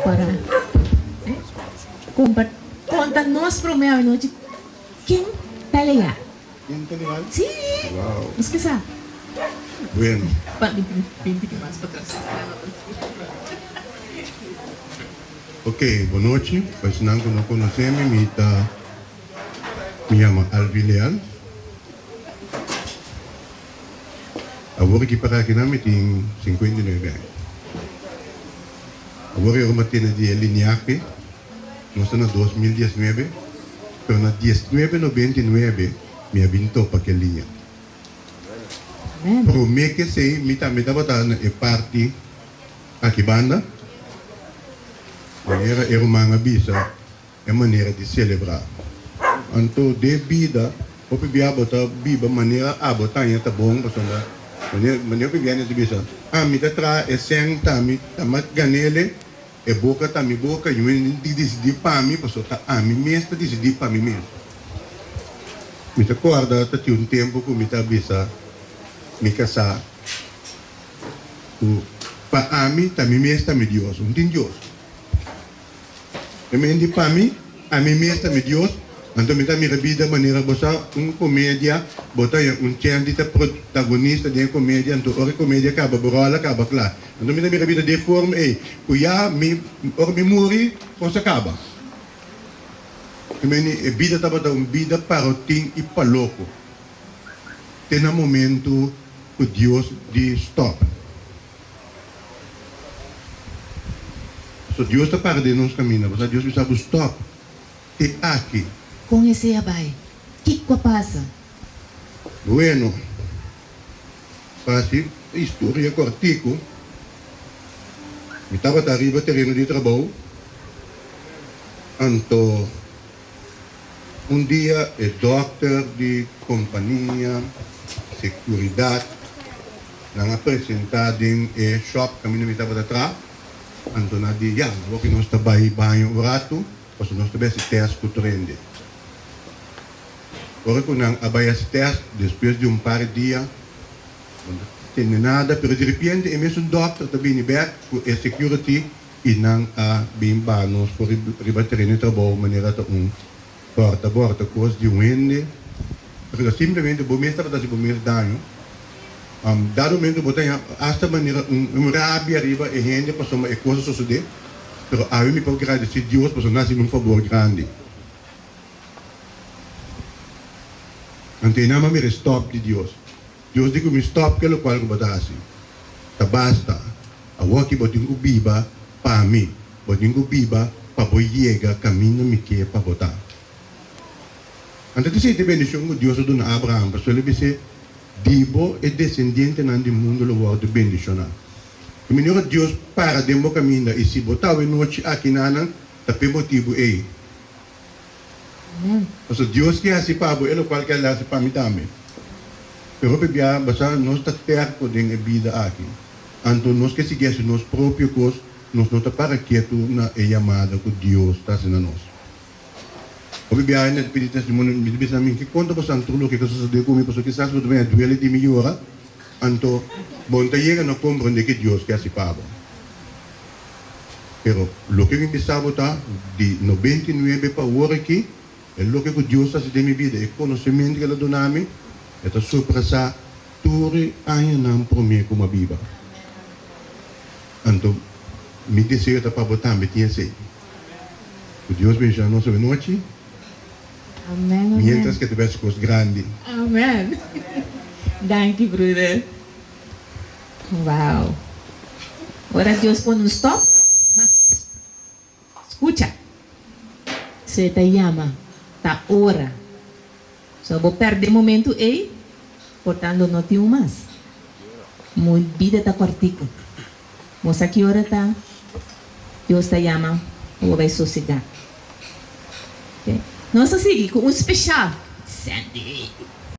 para conta-nos para meia noite quem está legal. ¿Quién está legal? Sí, Wow. es que sabe. Bueno, Vinte que más para atrás. ok, boa noite. Para os que não conhecem, me chamo Alvi Leal. Agora aqui para aqui não me tem 59 anos. Agora eu matei de Liniaque, nós estamos em 2019, pero na 1999 me avintou para aquela linha. Pero me que sei, me estava na parte aqui banda, era uma bisa, é maneira de celebrar. Então, de vida, o pibia botar biba maneira a botar ainda tá bom, pessoal. Maneira que viene de bisa. A mi tá tra é senta mi tá mat ganele é boca tá mi boca e eu decidi para mim, pessoal, tá a mim mesmo decidi para mim mesmo. Me tá acorda tá tinha tempo que me tá bisa me casar. Para a mim tá mi mesmo tá mi Deus, não tem Deus. Eu me indi para mim, a mim mesmo tá mi Deus. Então, me dá minha vida maneira botar comédia, botar chance de protagonista de comédia, então, a comédia acaba, brola acaba, claro. Então, me dá minha vida de forma, cuia, me morri, posso acaba. A vida estava dando vida para o tim e para louco. Tem um momento que Deus diz stop. So, Deus está para de nos caminhos, mas Deus sabe stop. E aqui. Com esse abai, que passa? Bueno, fácil, história cortico. Me estava arriba terreno de trabalho. Então, dia, o doctor de companhia, seguridade, não apresentado em shop, caminho me estava atrás. Então, na dia, vou que nós trabalhamos banho o rato, porque nós trabalhamos teste com o trende. Agora, quando abai esse teste, depois de par de dias, não tem nada, mas de repente, é mesmo um doctor que vem back com a security e não há bem banos por rebater no trabalho, maneira de porta-porta, coisa de wende. Porque simplesmente, o bombeiro está fazendo bombeiro dano. Dado momento, botar esta maneira, rabia arriba, e gente passou uma coisa suceder, mas a mim pode agradecer Deus, porque nós temos favor grande. Então, não me stop de Deus. Deus diz que me stop, que é o qual eu vou dar assim. Tá basta. A walk botinho biba para mim. Botinho biba para boiega caminho me que para botar. Então, se você bendição com Deus do Abraão, porque ele disse, Dibo é descendente do mundo do world bendicional. O menino Deus para de mo caminho e se botar em noite aqui na tapi motivo é. Porque Deus quer assim para ele qual quer lá para mim também. Pero bebia basta nós está perto de vida aqui. Então nós que seguimos nosso próprio coisa, nós não está para quieto na chamada que Deus está sendo nós. O bebia ainda pedir testemunho, me diz a mim que quando você entrou que sucedeu comigo, porque sabe que você duele de melhora, então bom tá chega não compreende que Deus quer assim para. Pero lo que me pensava tá de 99 para o aqui é o que Deus está de minha vida, é conhecimento que Ele dá a mim, é sobre essa tudo ainda não promete como a Bíblia. Então, me desejo para botar, me tinha sei. Que Deus bendiga a nossa noite. Amém, amém. Mientras que tivesse coisas grandes. Amém. Thank you, brother. Wow. Agora Deus põe um stop. Escucha. Se te llama. Ta hora. Só vou perder momento aí. Portanto, não tenho mais. Minha vida está cortico. Mas a que hora está? Deus te llama. Ou vai sossegar. Okay? Nós seguimos com um especial. Sandy.